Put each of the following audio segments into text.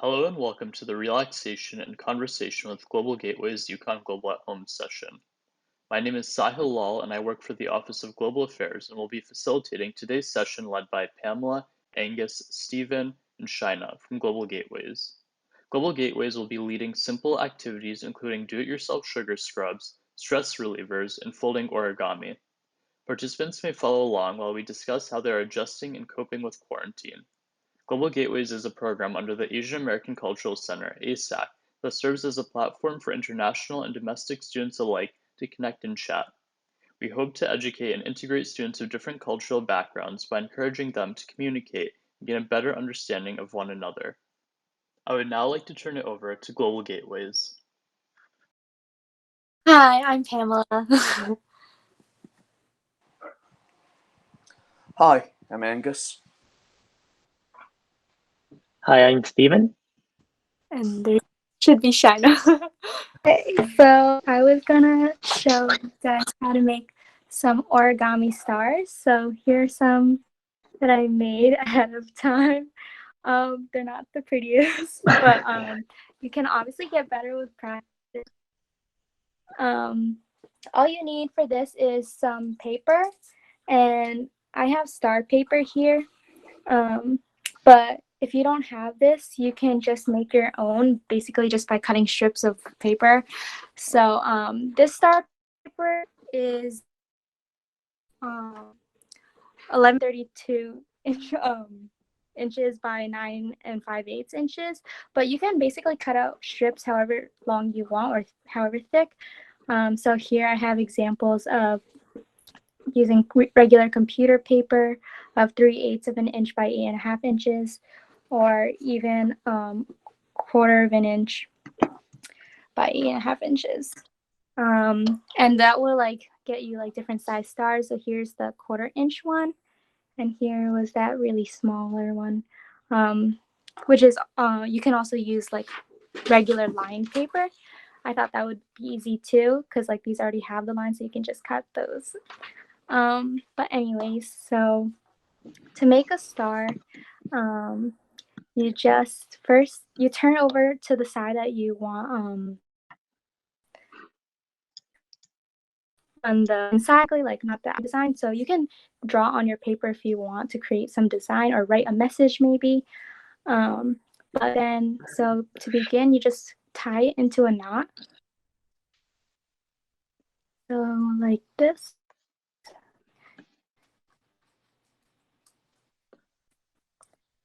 Hello and welcome to the Relaxation and Conversation with Global Gateways UConn Global at Home session. My name is Sahil Lal and I work for the Office of Global Affairs and will be facilitating today's session led by Pamela, Angus, Stephen, and Shaina from Global Gateways. Global Gateways will be leading simple activities including do-it-yourself sugar scrubs, stress relievers, and folding origami. Participants may follow along while we discuss how they are adjusting and coping with quarantine. Global Gateways is a program under the Asian American Cultural Center, ASAC, that serves as a platform for international and domestic students alike to connect and chat. We hope to educate and integrate students of different cultural backgrounds by encouraging them to communicate and gain a better understanding of one another. I would now like to turn it over to Global Gateways. Hi, I'm Pamela. Hi, I'm Angus. Hi, I'm Stephen. And there should be Shaina. Okay, so I was gonna show you guys how to make some origami stars. So here are some that I made ahead of time. They're not the prettiest, but you can obviously get better with practice. All you need for this is some paper, and I have star paper here. But if you don't have this, you can just make your own, basically just by cutting strips of paper. So this star paper is 1132 inches by 9 5/8 inches. But you can basically cut out strips however long you want or however thick. So here I have examples of using regular computer paper of 3/8 of an inch by 8.5 inches, or even 1/4 of an inch by 8.5 inches. And that will like get you like different size stars. So here's the 1/4 inch one, and here was that really smaller one, which is you can also use like regular lined paper. I thought that would be easy too, because like these already have the lines, so you can just cut those. But anyways, so to make a star, you just first you turn over to the side that you want on the inside, like not the design. So you can draw on your paper if you want to create some design or write a message maybe. But then, so to begin, you just tie it into a knot. So like this.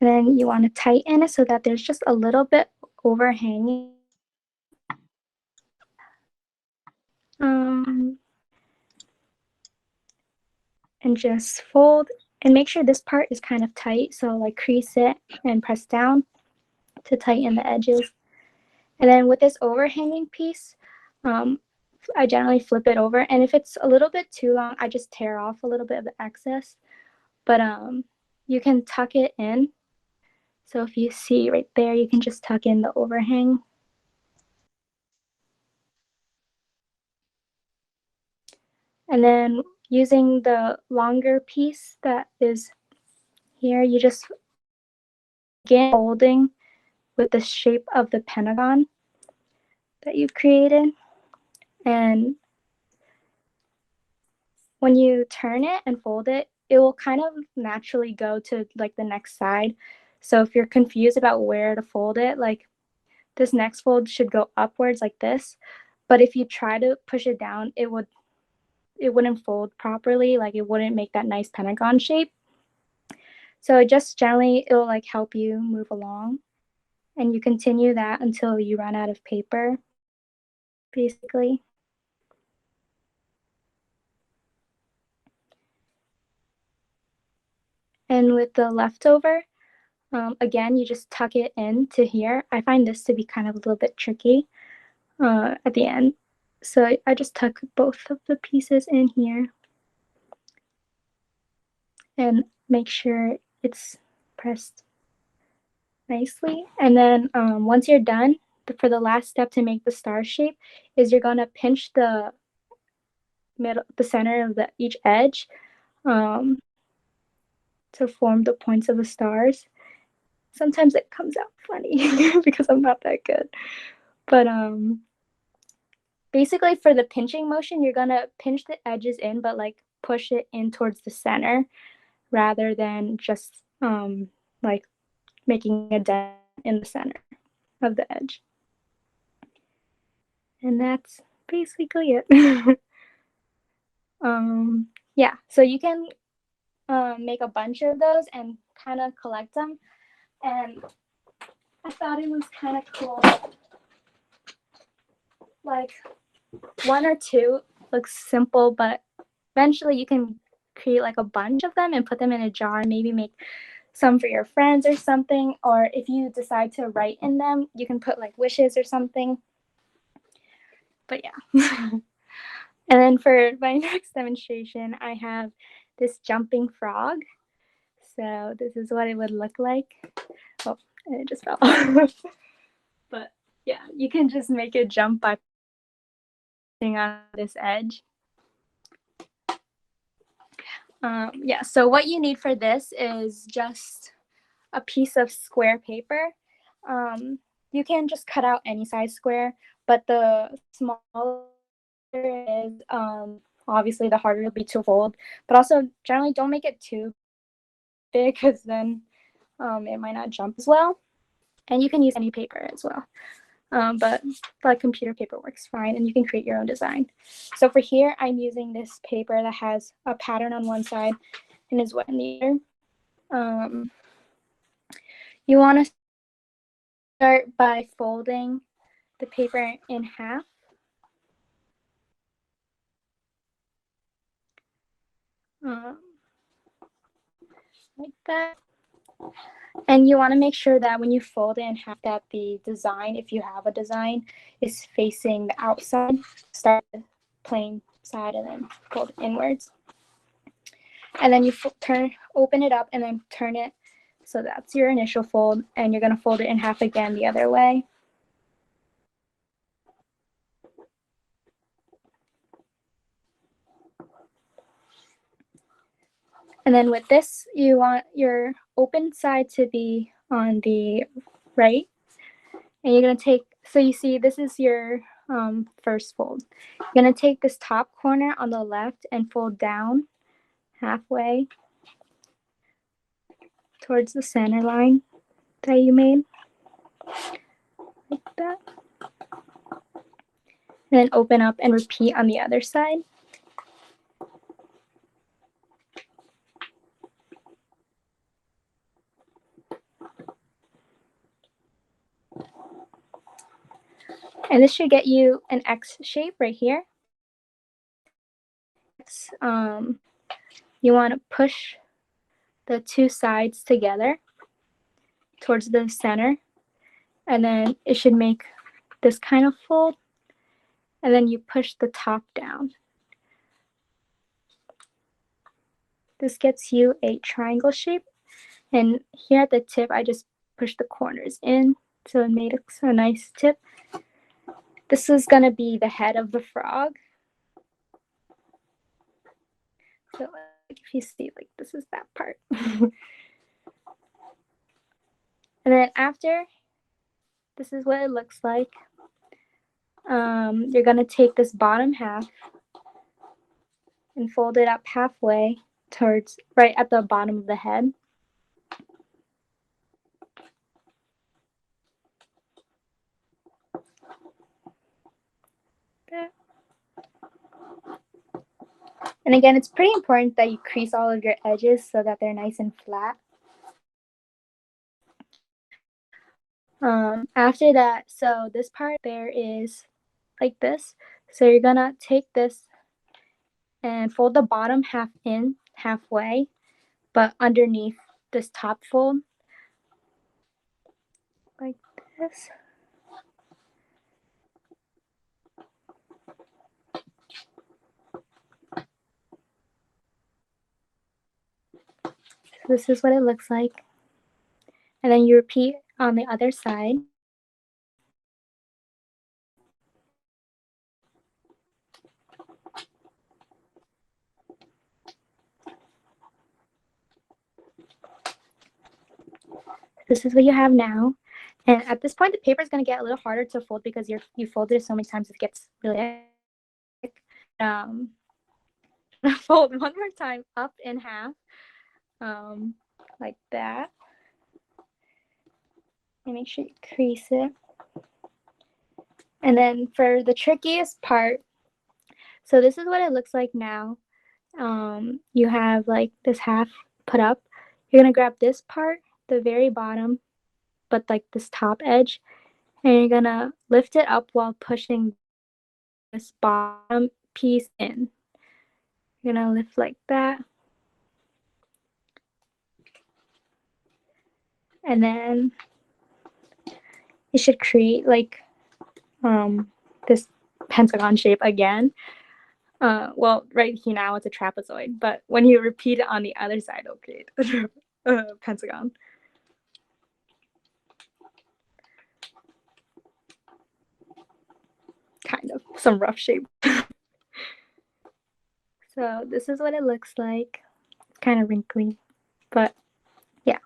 And then you want to tighten it so that there's just a little bit overhanging. And just fold and make sure this part is kind of tight. So like crease it and press down to tighten the edges. And then with this overhanging piece, I generally flip it over. And if it's a little bit too long, I just tear off a little bit of the excess. But you can tuck it in. So if you see right there, you can just tuck in the overhang. And then using the longer piece that is here, you just begin folding with the shape of the pentagon that you've created. And when you turn it and fold it, it will kind of naturally go to like the next side. So if you're confused about where to fold it, like this next fold should go upwards like this. But if you try to push it down, it wouldn't fold properly. Like it wouldn't make that nice pentagon shape. So it just generally, it'll like help you move along. And you continue that until you run out of paper, basically. And with the leftover, again, you just tuck it into here. I find this to be kind of a little bit tricky at the end. So I just tuck both of the pieces in here and make sure it's pressed nicely. And then once you're done, for the last step to make the star shape is you're going to pinch the center of each edge to form the points of the stars. Sometimes it comes out funny because I'm not that good. But basically for the pinching motion, you're gonna pinch the edges in, but like push it in towards the center rather than just like making a dent in the center of the edge. And that's basically it. Yeah, so you can make a bunch of those and kind of collect them. And I thought it was kind of cool. Like one or two looks simple, but eventually you can create like a bunch of them and put them in a jar and maybe make some for your friends or something. Or if you decide to write in them, you can put like wishes or something. But yeah. And then for my next demonstration, I have this jumping frog. So this is what it would look like. Oh, and it just fell. But yeah, you can just make it jump by putting on this edge. Yeah, so what you need for this is just a piece of square paper. You can just cut out any size square, but the smaller it is, obviously the harder it'll be to fold. But also, generally don't make it too big because then it might not jump as well. And you can use any paper as well. But like computer paper works fine, and you can create your own design. So for here, I'm using this paper that has a pattern on one side and is wet in the other. You want to start by folding the paper in half. Like that. And you want to make sure that when you fold it in half that the design, if you have a design, is facing the outside. Start with the plain side and then fold inwards. And then you open it up and then turn it. So that's your initial fold, and you're going to fold it in half again the other way. And then with this, you want your open side to be on the right. And you're going to take, so you see this is your first fold. You're going to take this top corner on the left and fold down halfway towards the center line that you made. Like that. And then open up and repeat on the other side. And this should get you an X shape right here. You want to push the two sides together towards the center, and then it should make this kind of fold, and then you push the top down. This gets you a triangle shape, and here at the tip I just pushed the corners in so it made a nice tip. This is going to be the head of the frog. So like if you see, like this is that part. And then after, this is what it looks like. You're going to take this bottom half and fold it up halfway towards right at the bottom of the head. And again, it's pretty important that you crease all of your edges so that they're nice and flat. After that, so this part there is like this. So you're gonna take this and fold the bottom half in halfway, but underneath this top fold, like this. So this is what it looks like. And then you repeat on the other side. this is what you have now. And at this point, the paper is going to get a little harder to fold because you folded it so many times it gets really thick. Fold one more time up in half, like that. And make sure you crease it. And then for the trickiest part, so this is what it looks like now. You have like this half put up. You're going to grab this part, the very bottom, but like this top edge, and you're going to lift it up while pushing this bottom piece in. You're going to lift like that. And then it should create like this pentagon shape again. Well, right here now it's a trapezoid, but when you repeat it on the other side, it'll create a pentagon. Kind of, some rough shape. So this is what it looks like. It's kind of wrinkly, but yeah.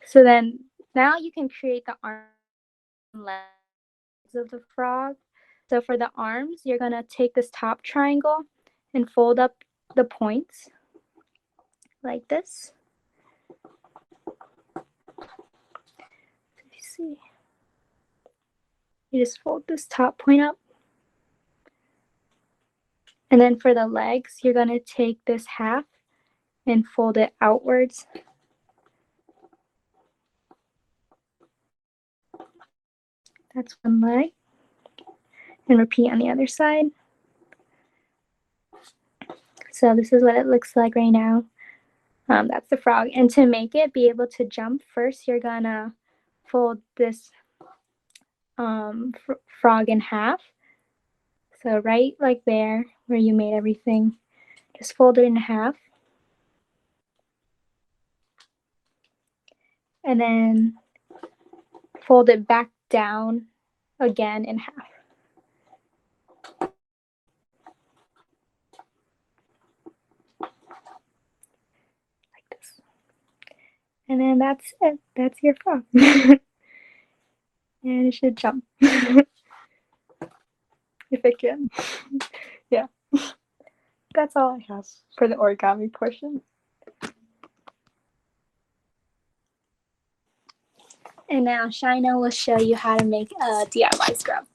So then now you can create the arm and legs of the frog. So for the arms, you're gonna take this top triangle and fold up the points like this. You see, you just fold this top point up. And then for the legs, you're gonna take this half and fold it outwards. That's one leg. And repeat on the other side. So this is what it looks like right now. That's the frog. And to make it be able to jump, first you're gonna fold this frog in half. So right like there where you made everything, just fold it in half. And then fold it back down again in half. Like this. And then that's it. That's your frog. And it should jump. If it can. Yeah. That's all I have for the origami portion. And now Shina will show you how to make a DIY scrub.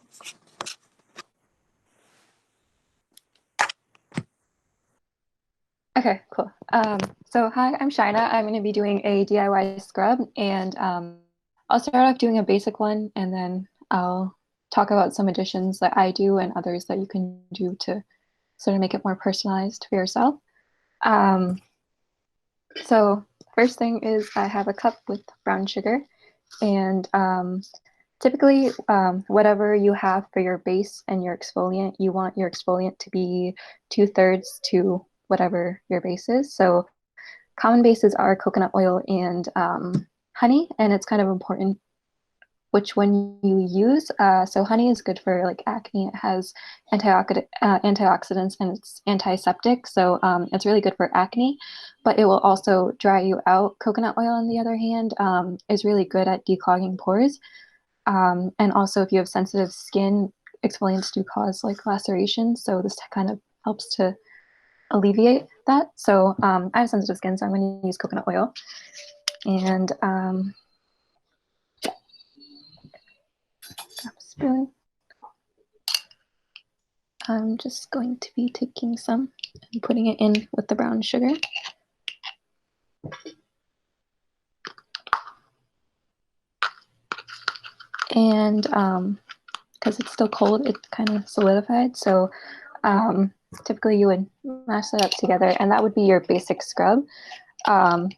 Okay, cool. So hi, I'm Shina. I'm going to be doing a DIY scrub, and I'll start off doing a basic one, and then I'll talk about some additions that I do and others that you can do to sort of make it more personalized for yourself. So first thing is I have a cup with brown sugar, and typically whatever you have for your base and your exfoliant, you want your exfoliant to be 2/3 to whatever your base is. So common bases are coconut oil and honey, and it's kind of important which one you use. So honey is good for like acne. It has antioxidants and it's antiseptic. So it's really good for acne, but it will also dry you out. Coconut oil, on the other hand, is really good at declogging pores. And also if you have sensitive skin, exfoliants do cause like lacerations. So this kind of helps to alleviate that. So I have sensitive skin, so I'm going to use coconut oil. And spoon. I'm just going to be taking some and putting it in with the brown sugar. And because it's still cold, it kind of solidified. So typically you would mash that up together, and that would be your basic scrub. And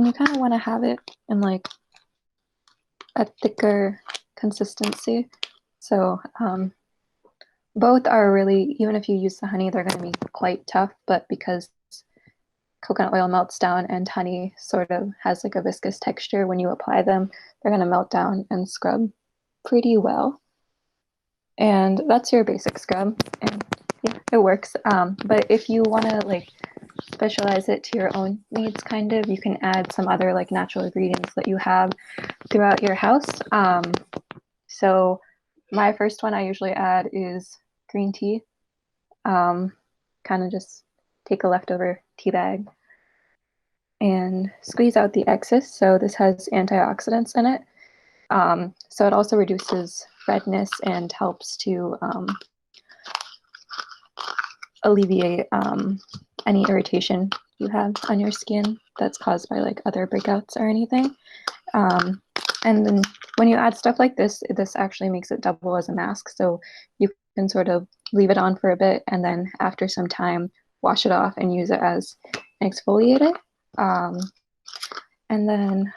you kind of want to have it in like a thicker consistency. So both are really, even if you use the honey, they're going to be quite tough, but because coconut oil melts down and honey sort of has like a viscous texture when you apply them, they're going to melt down and scrub pretty well. And that's your basic scrub, and yeah, it works. But if you want to like specialize it to your own needs, kind of, you can add some other like natural ingredients that you have throughout your house. So my first one I usually add is green tea. Kind of just take a leftover tea bag and squeeze out the excess. So this has antioxidants in it. So it also reduces redness and helps to alleviate any irritation you have on your skin that's caused by like other breakouts or anything. And then when you add stuff like this actually makes it double as a mask. So you can sort of leave it on for a bit and then after some time wash it off and use it as an exfoliator. And then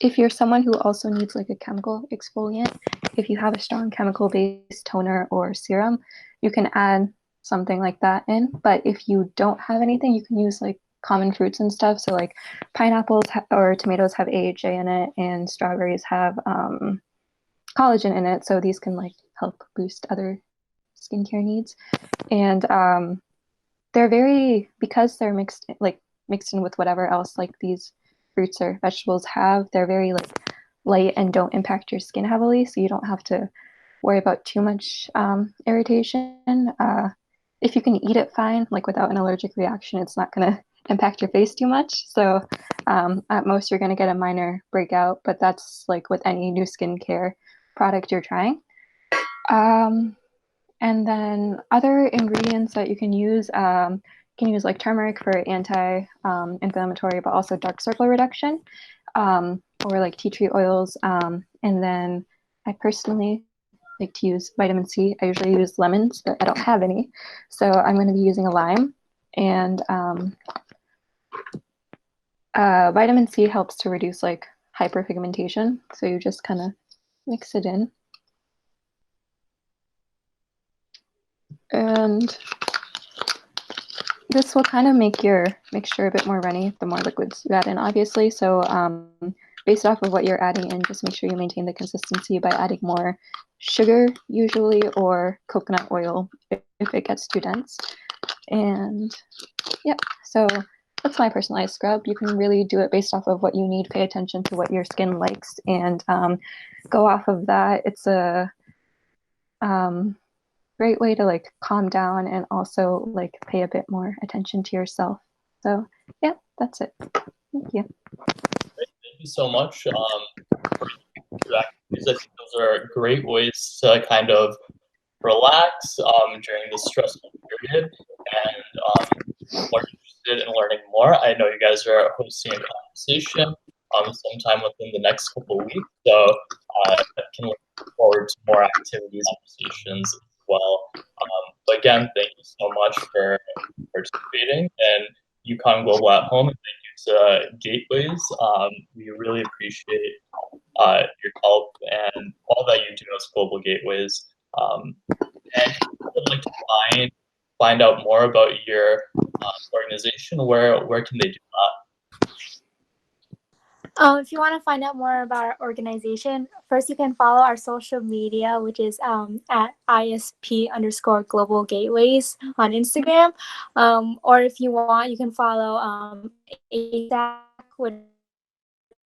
if you're someone who also needs like a chemical exfoliant, if you have a strong chemical-based toner or serum, you can add something like that in. But if you don't have anything, you can use like common fruits and stuff. So like pineapples or tomatoes have AHA in it, and strawberries have collagen in it. So these can like help boost other skincare needs. And they're very, because they're mixed in with whatever else like these fruits or vegetables have, they're very like light and don't impact your skin heavily, so you don't have to worry about too much irritation. If you can eat it fine, like without an allergic reaction, it's not going to impact your face too much. So at most you're going to get a minor breakout, but that's like with any new skincare product you're trying. And then other ingredients that you can use like turmeric for anti-inflammatory, but also dark circle reduction, or like tea tree oils. And then I personally like to use vitamin C. I usually use lemons, but I don't have any. So I'm going to be using a lime. And vitamin C helps to reduce like hyperpigmentation. So you just kind of mix it in. And this will kind of make your mixture a bit more runny the more liquids you add in, obviously. So based off of what you're adding in, just make sure you maintain the consistency by adding more sugar usually, or coconut oil if it gets too dense. And yeah, so that's my personalized scrub. You can really do it based off of what you need. Pay attention to what your skin likes and go off of that. It's a great way to like calm down and also like pay a bit more attention to yourself. So yeah, that's it. Thank you. Great. Thank you so much for your activities. I think those are great ways to kind of relax during this stressful period. And more interested in learning more, I know you guys are hosting a conversation sometime within the next couple of weeks. So I can look forward to more activities and conversations as well. But again, thank you so much for participating in UConn Global at Home, and thank you to Gateways. We really appreciate your help and all that you do as Global Gateways. And if you would like to find out more about your organization, where can they do that? If you want to find out more about our organization, first you can follow our social media, which is at ISP_Global Gateways on Instagram. Or if you want, you can follow ASAC, which is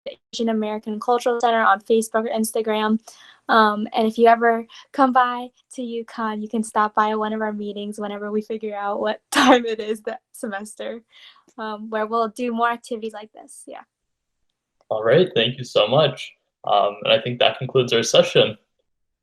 the Asian American Cultural Center, on Facebook or Instagram. And if you ever come by to UConn, you can stop by one of our meetings whenever we figure out what time it is that semester, where we'll do more activities like this. Yeah. All right, thank you so much. And I think that concludes our session.